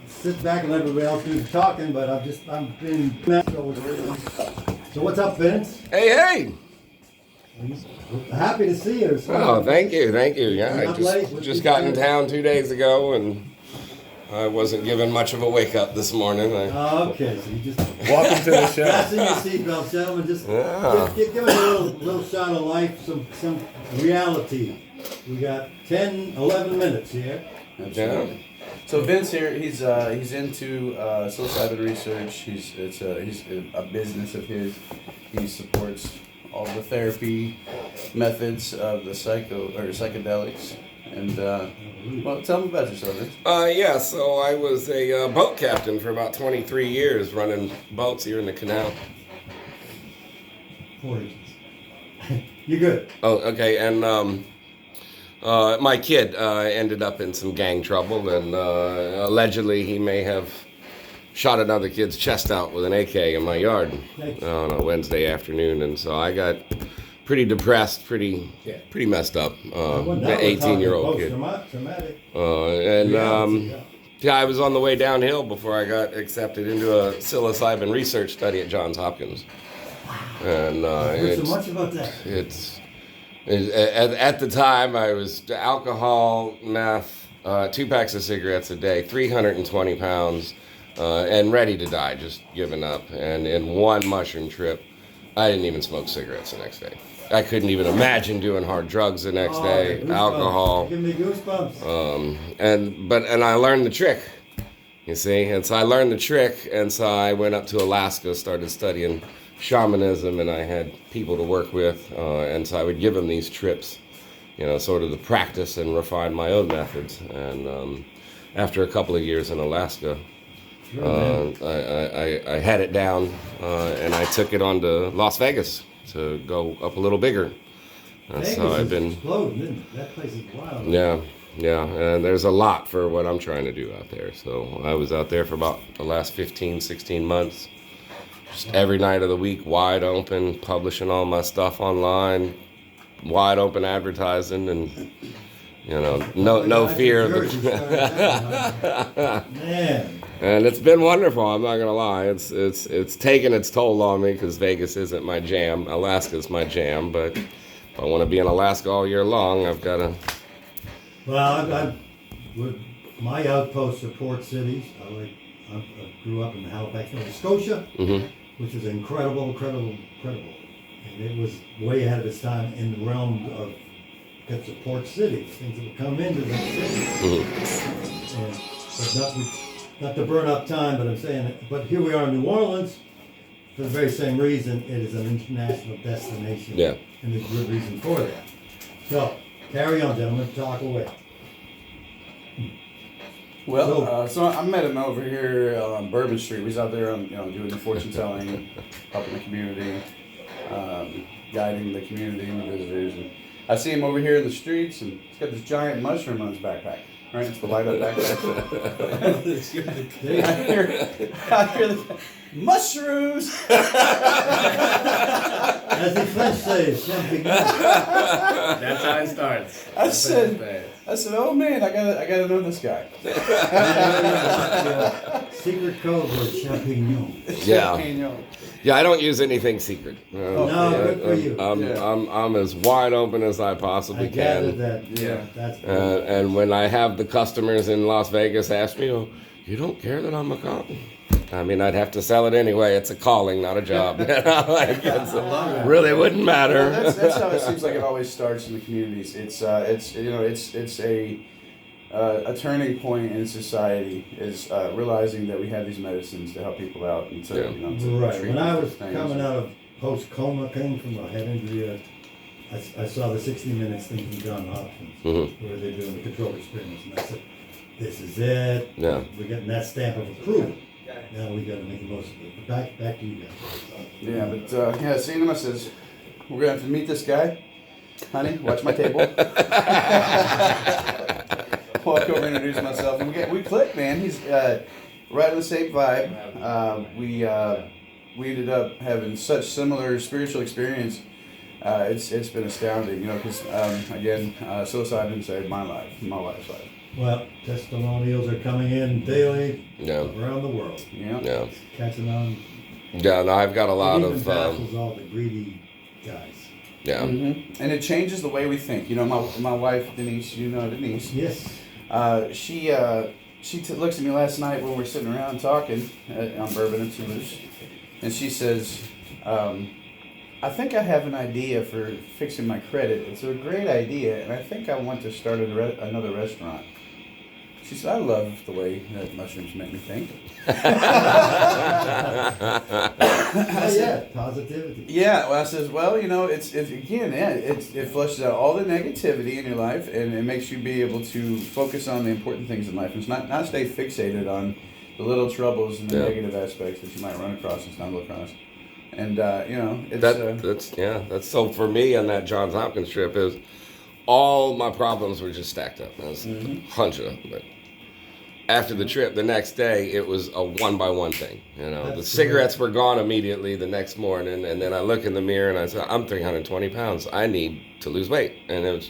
sit back and let everybody else do the talking, but I've been. So what's up, Vince? Hey! Happy to see you. So Oh, thank you. Yeah, I just got in town 2 days ago, and I wasn't given much of a wake up this morning. Okay, so you just Welcome to the show. fasten your seatbelt, gentlemen. Just give it a little shot of life, some reality. We got 10, 11 minutes here. Yeah. So Vince here, he's into psilocybin research. He's a business of his. He supports all the therapy methods of the psychedelics. And well, tell me about yourself, Vince. Yeah, so I was a boat captain for about 23 years, running boats here in the canal. 4 inches. You're good. Oh, okay, and my kid ended up in some gang trouble, and allegedly he may have shot another kid's chest out with an AK in my yard on a Wednesday afternoon, and so I got pretty depressed, pretty messed up. An 18-year-old kid. Traumatic. Yeah, I was on the way downhill before I got accepted into a psilocybin research study at Johns Hopkins. And I've heard so much about that. At the time, I was alcohol, meth, 2 packs of cigarettes a day, 320 pounds, and ready to die, just giving up. And in one mushroom trip, I didn't even smoke cigarettes the next day. I couldn't even imagine doing hard drugs the next day, alcohol. Give me goosebumps. And I learned the trick, you see. And so I learned the trick, and so I went up to Alaska, started studying shamanism, and I had people to work with, and so I would give them these trips, sort of to practice and refine my own methods. And after a couple of years in Alaska, I had it down, and I took it on to Las Vegas to go up a little bigger. And Vegas so I've been exploding, isn't it? That place is wild. Yeah, and there's a lot for what I'm trying to do out there. So I was out there for about the last 15, 16 months. Just every night of the week, wide open, publishing all my stuff online, wide open advertising, and no fear of Man. And it's been wonderful. I'm not gonna lie. It's taken its toll on me because Vegas isn't my jam. Alaska's my jam, but if I want to be in Alaska all year long, I've got to. Well, my outposts are port cities. I grew up in Halifax, Nova Scotia, which is incredible. And it was way ahead of its time in the realm of it's a port city, things that would come into the city. But not to burn up time, but I'm saying, but here we are in New Orleans for the very same reason. It is an international destination. Yeah. And there's a good reason for that. So, carry on, gentlemen, talk away. Well, so I met him over here on Bourbon Street. He's out there, doing the fortune telling, helping the community, guiding the community and the visitors. And I see him over here in the streets, and he's got this giant mushroom on his backpack. Right, it's the light up backpack. I hear the mushrooms. As the French say, something. That's how it starts. I said, oh man, I gotta know this guy. Secret code word, champignon. Yeah, I don't use anything secret. Good for you. I'm as wide open as I possibly I can. gathered that. Yeah, that's good. And when I have the customers in Las Vegas ask me, "Oh, you don't care that I'm a cop?" I mean, I'd have to sell it anyway. It's a calling, not a job. Really wouldn't matter. Well, that's how it seems like it always starts in the communities. It's a turning point in society is realizing that we have these medicines to help people out and to Right. treat When I was things. coming out of post-coma, came from a head injury, I saw the 60 Minutes thing from John Hopkins, where they're doing the control experiments, and I said, this is it. Yeah. We're getting that stamp of approval. Now we got to make the most of it. But back to you guys. Yeah, but seeing him, I says, we're gonna have to meet this guy. Honey, watch my table. Walk over and introduce myself, and we click, man. He's right on the same vibe. We ended up having such similar spiritual experience. It's been astounding, because again, psilocybin saved my wife's life. Well, testimonials are coming in daily Yeah. around the world. Yeah. Yeah. Catching on. Yeah, no, I've got a lot It even of, baffles all the greedy guys. yeah. And it changes the way we think. You know, my wife Denise, you know Denise. Yes. She looks at me last night when we're sitting around talking on Bourbon and Toulouse, and she says, I think I have an idea for fixing my credit. It's a great idea, and I think I want to start another restaurant. She said, I love the way that mushrooms make me think. Oh, yeah, positivity. Yeah, well, I says, well, you know, it flushes out all the negativity in your life, and it makes you be able to focus on the important things in life, and not stay fixated on the little troubles and the negative aspects that you might run across and stumble across. And you know, it's That's so for me on that Johns Hopkins trip is all my problems were just stacked up. There was a bunch of them, but after the trip, the next day, it was a one-by-one thing. You know, the cigarettes were gone immediately the next morning, and then I look in the mirror and I said, I'm 320 pounds. I need to lose weight. And it was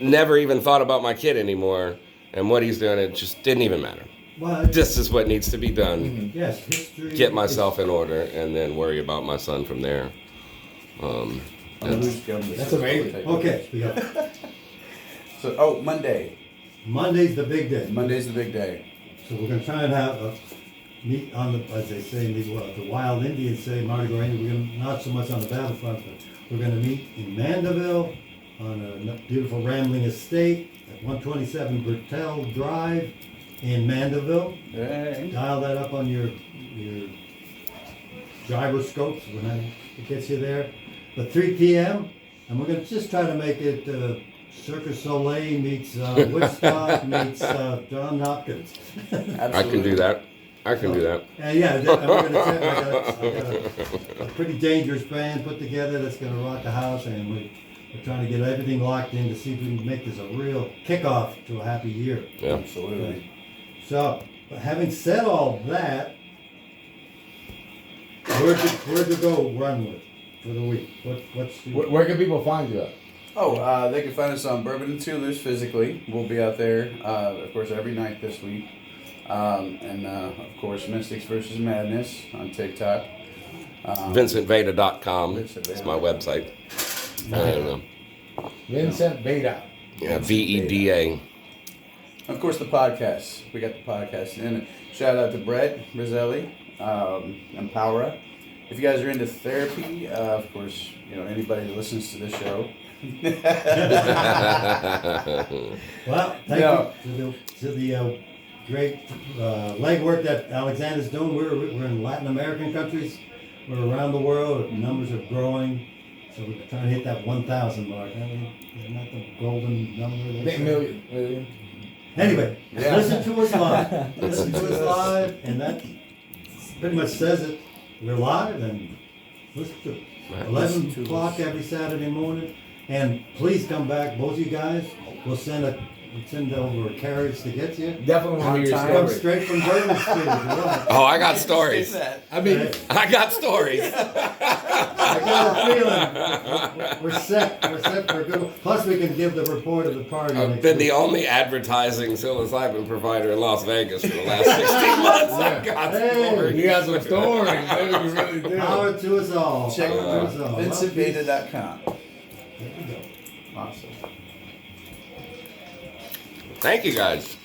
never even thought about my kid anymore and what he's doing. It just didn't even matter. Well, This is what needs to be done. yes, history. Get myself in order and then worry about my son from there. That's amazing. Okay, we got So, Monday. Monday's the big day. Monday's the big day. So we're going to try and have a meet on the, as they say, the wild Indians say, Mardi Gras Indian, we're going to, not so much on the battlefront, but we're going to meet in Mandeville on a beautiful rambling estate at 127 Bertel Drive in Mandeville. Hey. Dial that up on your gyroscopes when it gets you there. But 3 p.m. and we're going to just try to make it Circus Soleil meets Woodstock meets John Hopkins. I can do that. And yeah, and we're gonna I got a pretty dangerous band put together that's gonna rock the house, and we're trying to get everything locked in to see if we can make this a real kickoff to a happy year. Yeah. Absolutely. So, but having said all that, where to go run with for the week? What's the, Where can people find you at? They can find us on Bourbon and Toulouse physically. We'll be out there, of course, every night this week. Of course, Mystics versus Madness on TikTok. VincentVeda.com. Vincent It's Veda. my website. And, Vincent Veda. yeah, VEDA. Of course, the podcast. We got the podcast. And shout out to Brett Rizzelli and Power. If you guys are into therapy, of course, you know, anybody that listens to this show. well, thank you to the great legwork that Alexander's doing. We're in Latin American countries. We're around the world. Numbers are growing. So we're trying to hit that 1,000 mark. I mean, isn't that the golden number? they say? Million. Anyway, Yeah. listen to us live. Listen to us live, and that pretty much says it. We're live, and listen to it. 11 o'clock every Saturday morning. And please come back, both of you guys. We'll send over a carriage to get you. Definitely want to hear your On Come story. straight from Bourbon Street if you want. Oh, I got stories. I mean, I got stories. I got a feeling we're set. We're set for good. Plus, we can give the report of the party. I've next been week. the only advertising psilocybin provider in Las Vegas for the last 16 months. I've got Hey. stories. you got some stories. Maybe you really do. Power to us all. Check Power to us all. VincentVeda.com. There we go. Awesome. Thank you guys.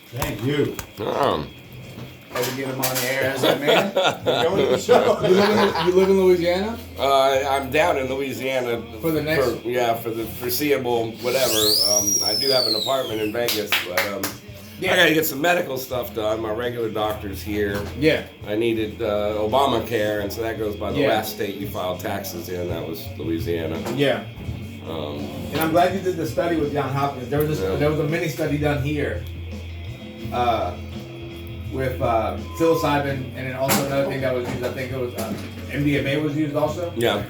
Thank you. Had to get him on the air as a man. Going to the show. You live in Louisiana? I'm down in Louisiana For the next- for the foreseeable whatever. I do have an apartment in Vegas, but I gotta get some medical stuff done. My regular doctor's here. Yeah. I needed Obamacare, and so that goes by the Yeah. last state you filed taxes in. That was Louisiana. Yeah. And I'm glad you did the study with John Hopkins. There was a mini study done here with psilocybin, and then also another thing that was used. I think it was MDMA was used also. Yeah.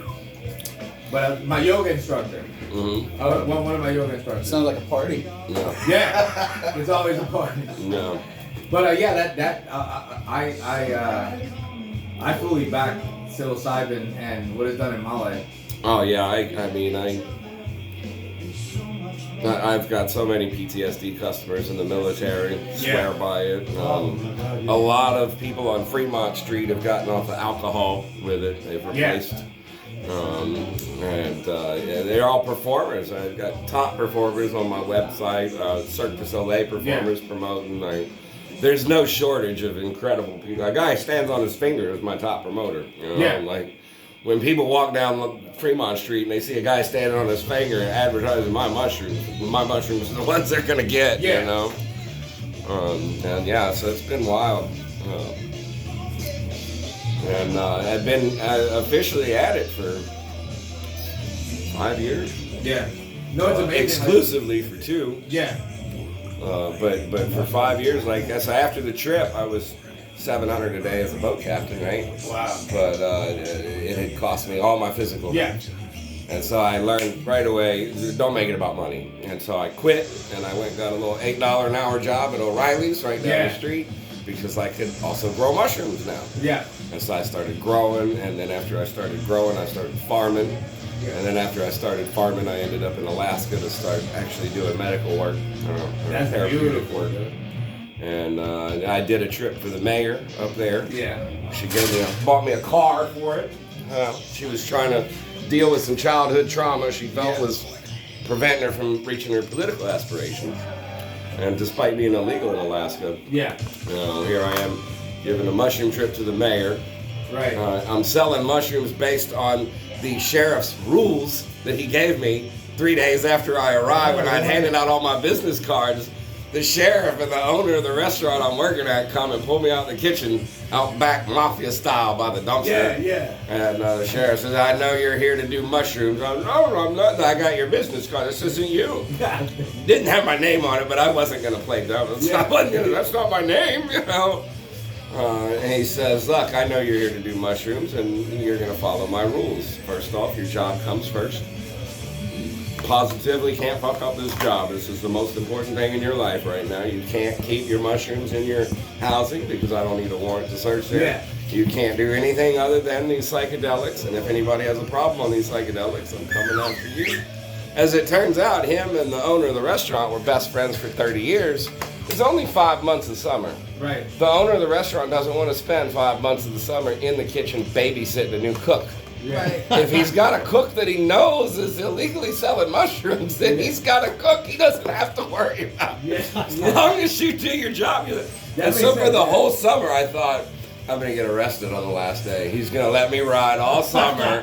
But my yoga instructor, Mm-hmm. one of my yoga instructors. Sounds like a party. No. Yeah, it's always a party. No. But I fully back psilocybin and what it's done in my life. Oh yeah. I mean I've got so many PTSD customers in the military, swear by it. Oh, my God, yeah. A lot of people on Fremont Street have gotten off of alcohol with it. They've replaced. Yeah, they're all performers. I've got top performers on my website, Cirque du Soleil performers promoting. There's no shortage of incredible people. A guy stands on his finger is my top promoter. You know? Like when people walk down Fremont Street and they see a guy standing on his finger advertising my mushrooms are the ones they're gonna get. You know. And yeah, so it's been wild. And I've been officially at it for 5 years. Yeah. No, it's amazing. Exclusively for 2. Yeah. But for 5 years, like so after the trip, I was $700 a day as a boat captain, right? Wow. But it had cost me all my physical. Yeah. And so I learned right away, don't make it about money. And so I quit, and I went and got a little $8 an hour job at O'Reilly's right down the street, because I could also grow mushrooms now. Yeah. And so I started growing, and then after I started growing, I started farming. And then after I started farming, I ended up in Alaska to start actually doing medical work, That's therapeutic beautiful work. And I did a trip for the mayor up there. Yeah. She bought me a car for it. She was trying to deal with some childhood trauma she felt was preventing her from reaching her political aspirations. And despite being illegal in Alaska, here I am giving a mushroom trip to the mayor. Right. I'm selling mushrooms based on the sheriff's rules that he gave me 3 days after I arrived, when I'd handed out all my business cards. The sheriff and the owner of the restaurant I'm working at come and pull me out in the kitchen, out back mafia style by the dumpster. And the sheriff says, "I know you're here to do mushrooms." I'm, "No, I'm not. I got your business card. This isn't you." Didn't have my name on it, but I wasn't going to play dumb. That's not my name, you know. And he says, "Look, I know you're here to do mushrooms, and you're going to follow my rules. First off, your job comes first. Positively can't fuck up this job. This is the most important thing in your life right now. You can't keep your mushrooms in your housing because I don't need a warrant to search there. You can't do anything other than these psychedelics, and if anybody has a problem on these psychedelics, I'm coming after you." As it turns out, him and the owner of the restaurant were best friends for 30 years. It's only 5 months of summer. Right. The owner of the restaurant doesn't want to spend 5 months of the summer in the kitchen babysitting a new cook. Right. If he's got a cook that he knows is illegally selling mushrooms, then he's got a cook he doesn't have to worry about. As long as you do your job. And so for the whole summer, I thought, I'm going to get arrested on the last day. He's going to let me ride all summer.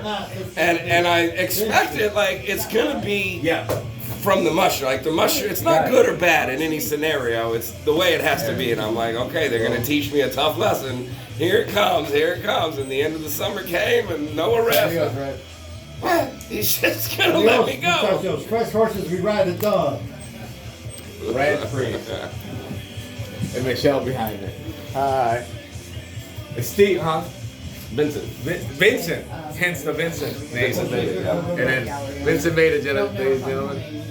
and I expected, like, it's going to be from the mushroom. Like, the mushroom, it's not good or bad in any scenario. It's the way it has to be. And I'm like, okay, they're going to teach me a tough lesson. Here it comes, and the end of the summer came, and no arrest. He's just gonna let me go. Because those fresh horses, we ride a dog. Red free. And Michelle behind it. Hi. It's Steve, huh? Vincent. Vincent. Hence the Vincent name. And then Vincent made it, ladies and gentlemen.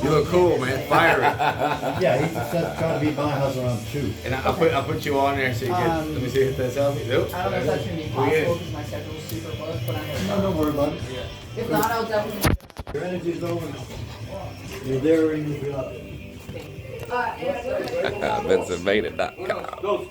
You look cool, man. Fiery. Yeah, he's trying to beat my house around 2. And I'll put you on there so you get. Let me see if that's selfie. Nope. I don't know if that's going to be possible because my schedule is super booked, but I'm going to No, don't worry about it. If not, I'll definitely. Your energy's low. You're there and you're up. VincentMadeIt.com.